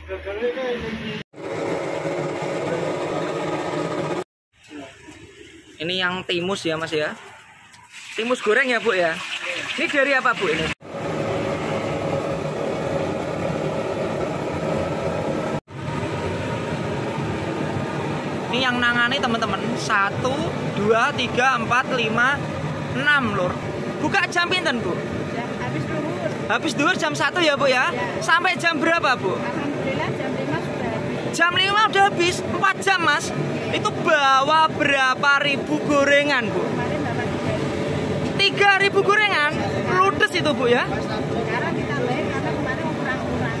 Ini yang timus ya Mas ya. Timus goreng ya Bu ya. Ini dari apa Bu ini? Ini yang nangani teman-teman. 1, 2, 3, 4, 5, 6 lur. Buka jam pinten Bu? Habis duhur. Habis duhur jam 1 ya Bu ya? Sampai jam berapa Bu? Alhamdulillah jam 5 sudah habis. Jam 5 udah habis, 4 jam Mas. Itu bawa berapa ribu gorengan Bu? Kemarin dapat 3.000 gorengan? Ludes itu Bu ya? sekarang ditambahin karena kemarin kurang-kurang.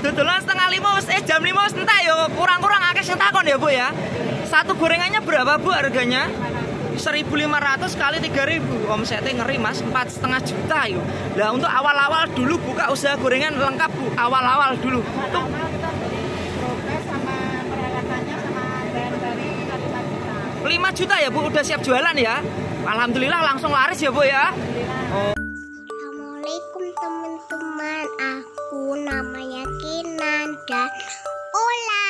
Tutulan setengah 5, jam 5 wis entek ya kurang-kurang akeh sing takon ya Bu ya. Satu gorengannya berapa Bu harganya? 1.500 kali 3.000, omsetnya ngeri Mas, 4,5 juta yuk. Nah untuk awal-awal dulu buka usaha gorengan lengkap Bu, awal-awal dulu. Tuh. Awal kita beli progres sama peralatannya sama bahan-bahannya kita 5 juta. 5 juta ya Bu, udah siap jualan ya. Alhamdulillah langsung laris ya Bu ya. Oh. Assalamualaikum teman-teman, aku namanya Kinan dan Ola.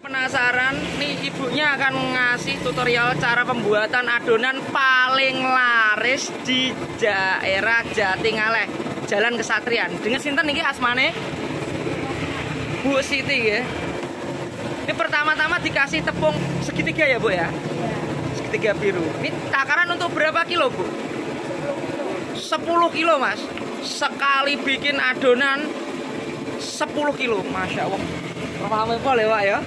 Penasaran nih, ibunya akan ngasih tutorial cara pembuatan adonan paling laris di daerah Jatingaleh, Jalan Kesatrian. Dengan sinten niki asmane? Bu Siti ya. Ini pertama-tama dikasih tepung segitiga ya Bu ya? Segitiga biru. Ini takaran untuk berapa kilo Bu? 10 kilo Mas. Sekali bikin adonan 10 kilo, Masya Allah. Paham apa lewat ya?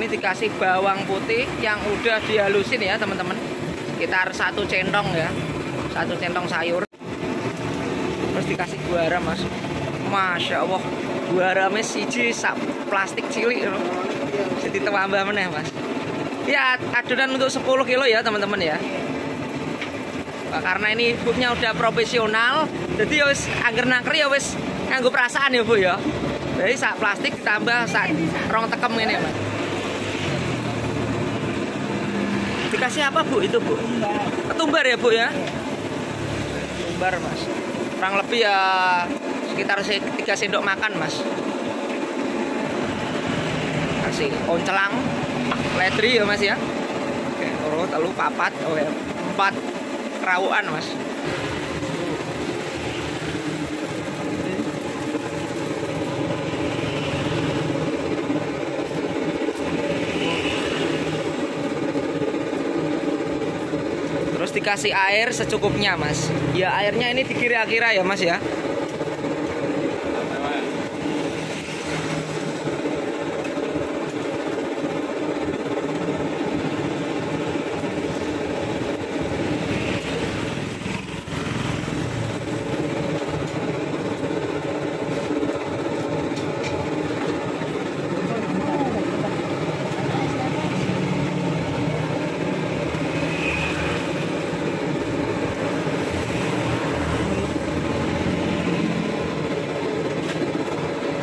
Ini dikasih bawang putih yang udah dihalusin ya teman-teman, sekitar 1 centong ya, 1 centong sayur. Terus dikasih gula garam Mas, Masya Allah, gula garamnya siji sak plastik cilik loh. Jadi tambah meneh Mas. Ya adonan untuk 10 kilo ya teman-teman ya. Nah, karena ini ibunya udah profesional, jadi ya wis angger naker ya wis nganggo perasaan ya Bu ya. Jadi sak plastik ditambah sak rong tekem ini Mas. Dikasih apa Bu itu Bu? Ketumbar ya Bu ya? Ketumbar Mas. Kurang lebih ya sekitar 3 sendok makan Mas. Kasih oncelang, ledri ya Mas ya. Oke, telu, telu, papat, oh ya, 4 kerawuan Mas. Dikasih air secukupnya Mas. Ya airnya ini dikira-kira ya Mas ya.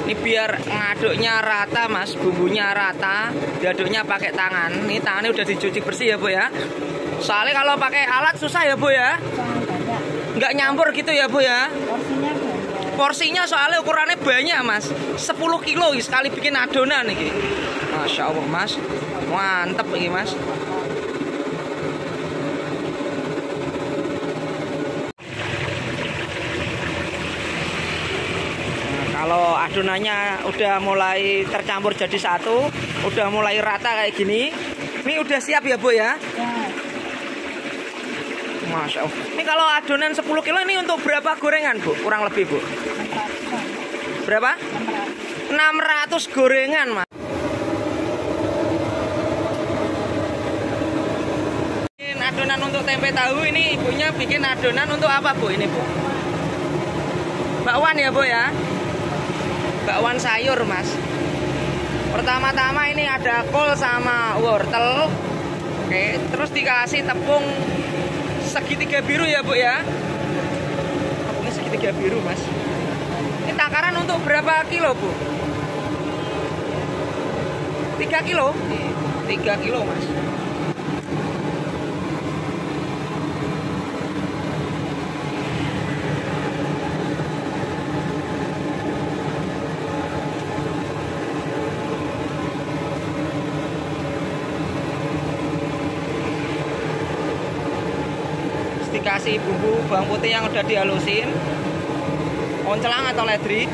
Ini biar ngaduknya rata Mas, bumbunya rata, diaduknya pakai tangan. Ini tangannya udah dicuci bersih ya Bu ya. Soalnya kalau pakai alat susah ya Bu ya. Nggak nyampur gitu ya Bu ya. Porsinya soalnya ukurannya banyak Mas, 10 kilo sekali bikin adonan nih. Masya Allah Mas, mantep ini Mas. Kalau adonannya udah mulai tercampur jadi satu, udah mulai rata kayak gini, ini udah siap ya Bu ya? Masya Allah. Ini kalau adonan 10 kilo ini untuk berapa gorengan Bu? Kurang lebih Bu? Berapa? 600 gorengan Mas. Bikin adonan untuk tempe tahu, ini ibunya bikin adonan untuk apa Bu ini Bu? Bakwan ya Bu ya? Bakwan sayur Mas. Pertama-tama ini ada kol sama wortel. Oke, terus dikasih tepung segitiga biru ya Bu ya. Tepungnya segitiga biru Mas. Ini takaran untuk berapa kilo Bu? 3 kilo? 3 kilo Mas. Dikasih bumbu bawang putih yang udah dihalusin, oncelang atau ledri,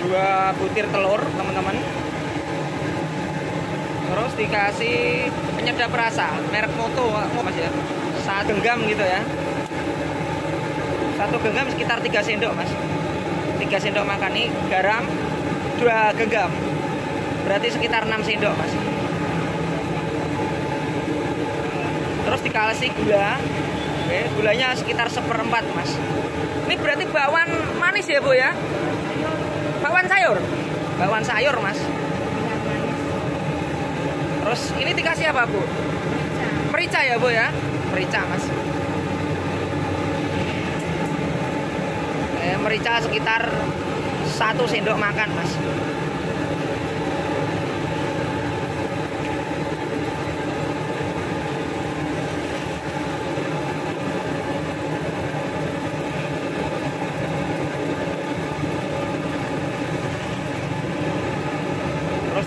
dua butir telur teman-teman, terus dikasih penyedap rasa merek Moto Mas ya, 1 genggam gitu ya, 1 genggam sekitar 3 sendok Mas, 3 sendok makan. Nih garam 2 genggam, berarti sekitar 6 sendok Mas. Terus dikasih gula. Oke, gulanya sekitar 1/4 Mas. Ini berarti bakwan manis ya Bu ya? Bakwan sayur? Bakwan sayur Mas. Terus ini dikasih apa Bu? Merica ya Bu ya? Merica Mas. Merica sekitar 1 sendok makan Mas.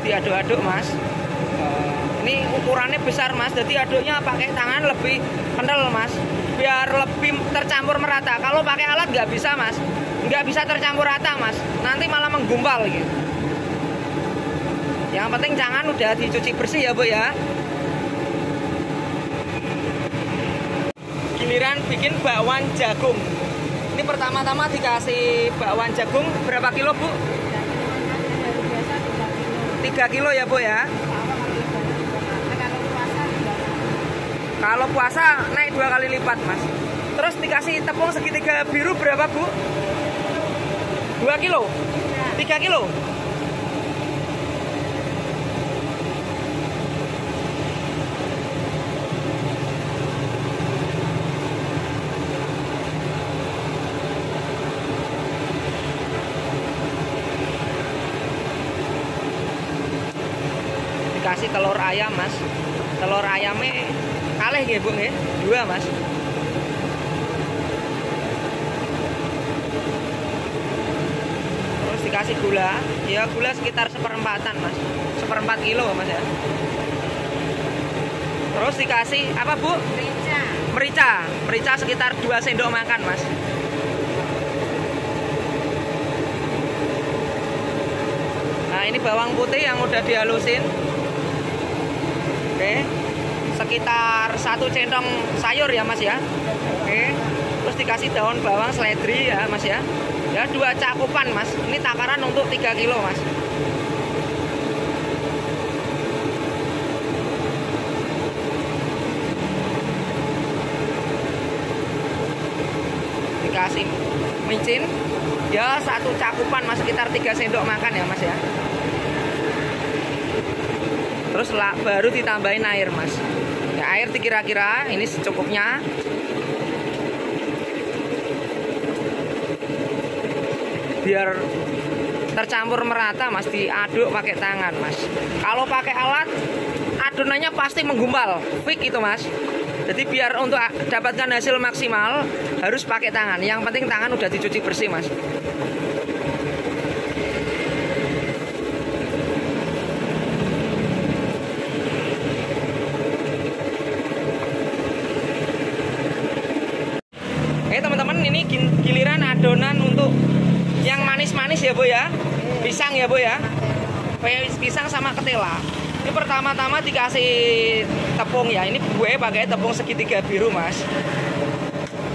Diaduk-aduk Mas. Ini ukurannya besar Mas, jadi aduknya pakai tangan lebih kental Mas, biar lebih tercampur merata. Kalau pakai alat nggak bisa Mas, nggak bisa tercampur rata Mas, nanti malah menggumpal gitu. Yang penting jangan udah dicuci bersih ya Bu ya. Giliran bikin bakwan jagung. Ini pertama-tama dikasih bakwan jagung berapa kilo Bu? 3 kilo ya Bu ya. Kalau puasa naik 2 kali lipat Mas. Terus dikasih tepung segitiga biru berapa Bu? 2 kilo? 3 kilo? Dikasih telur ayam Mas. Telur ayamnya kalih nggih Bu nggih? 2 Mas. Terus dikasih gula. Ya gula sekitar 1/4 Mas. 1/4 kilo Mas ya. Terus dikasih apa Bu? Merica. Merica. Merica sekitar 2 sendok makan Mas. Nah, ini bawang putih yang udah dihalusin. Oke, sekitar 1 centong sayur ya Mas ya. Oke, terus dikasih daun bawang seledri ya Mas ya. Ya 2 cakupan Mas. Ini takaran untuk 3 kilo Mas. Dikasih micin ya 1 cakupan Mas, sekitar 3 sendok makan ya Mas ya. Terus baru ditambahin air Mas. Ya, air kira-kira ini secukupnya. Biar tercampur merata Mas, diaduk pakai tangan Mas. Kalau pakai alat adonannya pasti menggumpal, fix itu Mas. Jadi biar untuk dapatkan hasil maksimal harus pakai tangan. Yang penting tangan udah dicuci bersih Mas. Teman-teman, ini giliran adonan untuk yang manis-manis ya Bu ya. Pisang ya Bu ya. Pisang sama ketela. Ini pertama-tama dikasih tepung ya. Ini gue pakai tepung segitiga biru Mas.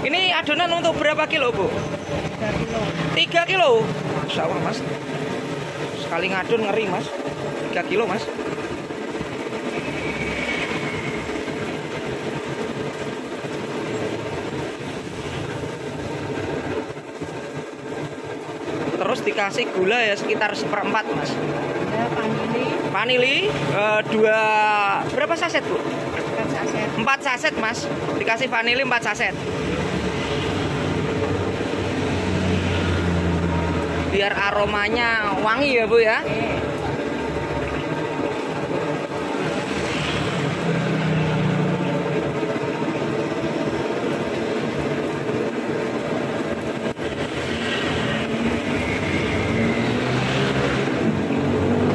Ini adonan untuk berapa kilo Bu? 3 kilo. 3 kilo. Masya Allah Mas. Sekali ngadon ngeri Mas. 3 kilo Mas. Terus dikasih gula ya sekitar 1/4 Mas. Ada Vanili berapa saset Bu? 4 saset Mas. Dikasih vanili 4 saset. Biar aromanya wangi ya Bu ya.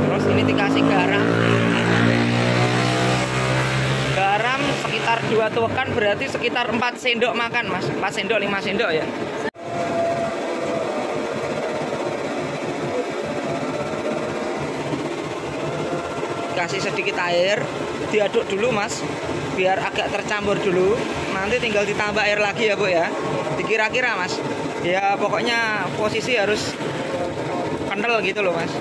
Terus ini dikasih garam. Garam sekitar 2 tuakan, berarti sekitar 4 sendok makan Mas. 4 sendok 5 sendok ya. Kasih sedikit air, diaduk dulu Mas, biar agak tercampur dulu. Nanti tinggal ditambah air lagi ya Bu ya. Dikira-kira Mas. Ya pokoknya posisi harus kental gitu loh Mas.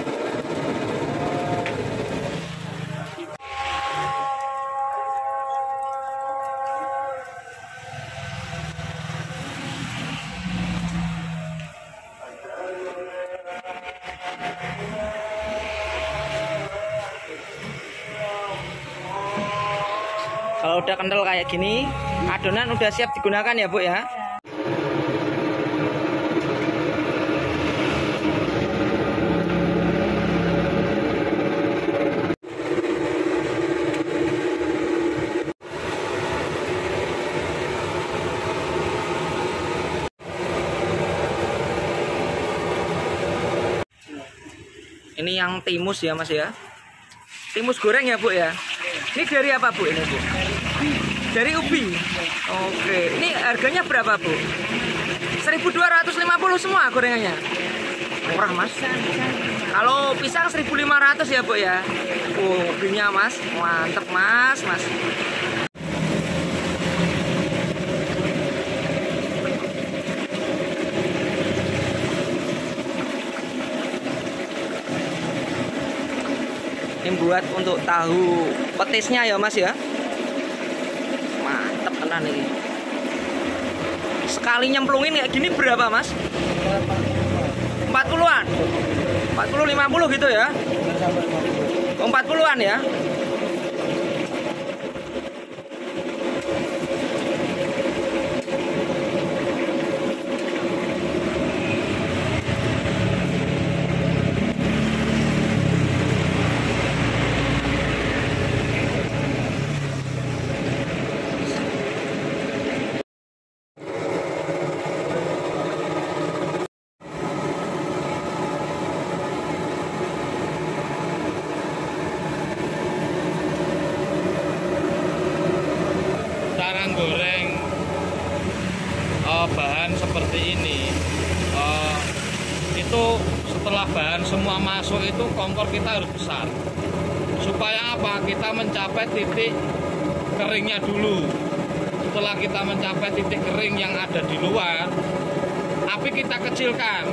Kalau udah kental kayak gini, adonan udah siap digunakan ya Bu ya. Ini yang timus ya Mas ya. Timus goreng ya Bu ya. Ini dari apa Bu ini Bu? Dari ubi. Oke, ini harganya berapa Bu? 1.250 semua gorengannya. Murah Mas. Kalau pisang 1.500 ya Bu ya. Ubinya Mas, mantep Mas. Ini buat untuk tahu petisnya ya Mas ya. Mantep tenan ini. Sekali nyemplungin kayak gini berapa Mas? 40-an? 40-50 gitu ya? 40-an ya? Goreng bahan seperti ini itu setelah bahan semua masuk itu kompor kita harus besar supaya apa, kita mencapai titik keringnya dulu. Setelah kita mencapai titik kering yang ada di luar, api kita kecilkan.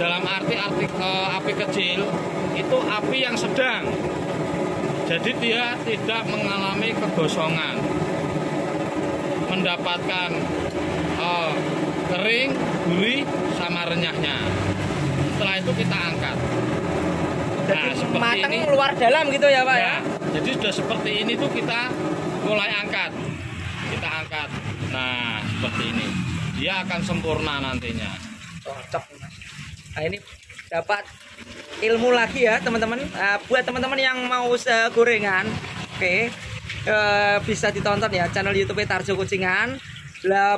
Dalam arti api kecil itu api yang sedang, jadi dia tidak mengalami kegosongan, mendapatkan kering, gurih, sama renyahnya. Setelah itu kita angkat. Nah, seperti mateng ini luar dalam gitu ya Pak ya. Jadi sudah seperti ini tuh kita mulai angkat. Kita angkat. Nah, seperti ini. Dia akan sempurna nantinya. Cocok Mas. Nah, ini dapat ilmu lagi ya teman-teman. Buat teman-teman yang mau usaha gorengan, oke. Bisa ditonton ya channel YouTube Tarjo Kucingan. Lah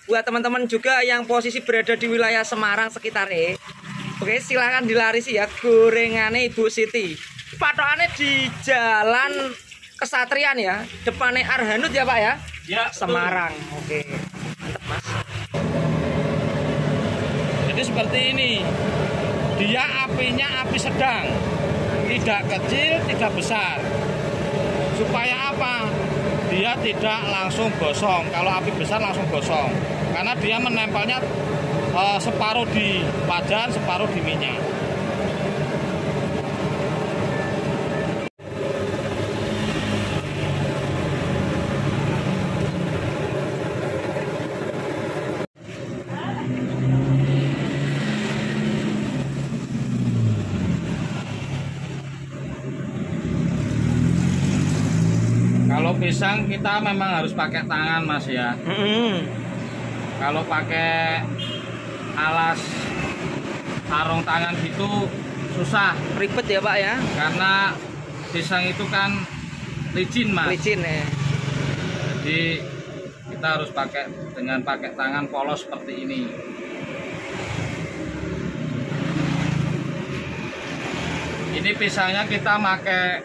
buat teman-teman juga yang posisi berada di wilayah Semarang sekitarnya, oke, silahkan dilarisi ya gorengannya Ibu Siti. Patokannya di Jalan Kesatrian ya, depannya Arhanud ya Pak ya. Ya, Semarang. Oke. Mantap Mas. Jadi seperti ini. Dia apinya api sedang. Tidak kecil, tidak besar. Supaya apa? Dia tidak langsung gosong. Kalau api besar langsung gosong. Karena dia menempelnya separuh di wajan, separuh di minyak. pisang kita memang harus pakai tangan Mas ya. Kalau pakai alas sarung tangan gitu susah, Ribet ya Pak ya. karena pisang itu kan licin Mas. Licin ya. Jadi kita harus pakai tangan polos seperti ini. Ini pisangnya kita pakai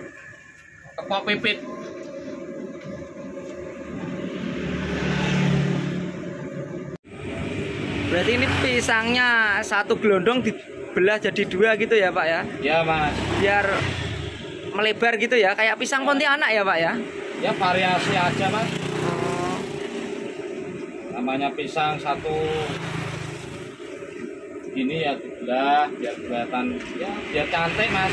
kepok pipit. Berarti ini pisangnya satu gelondong dibelah jadi dua gitu ya Pak ya. Ya Mas. Biar melebar gitu ya, kayak pisang Pontianak ya Pak ya. Ya variasi aja Mas. Namanya pisang satu gini ya dibelah biar kelihatan, ya biar cantik Mas.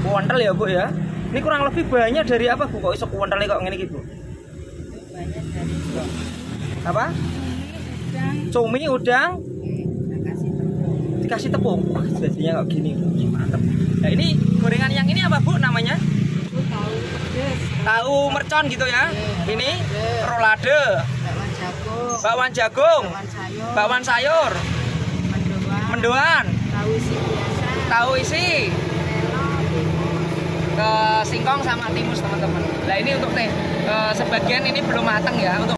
Kuwentel ya Bu ya. Ini kurang lebih banyak dari apa Bu? Kok iso kuwentel kok ngene iki Bu? Banyak dari Apa? Cumi, udang, dikasih tepung. Wah, jadinya kok gini. Mantap. Nah, ini gorengan yang ini apa Bu namanya? itu tahu pedes, Tahu mercon gitu ya. Ini rolade, bakwan jagung, bakwan jagung, bakwan sayur, bakwan sayur, mendoan, mendoan, tahu isi biasa, tahu isi, telo, timus. ke singkong sama timus teman-teman. Nah ini untuk teh sebagian ini belum matang ya. Untuk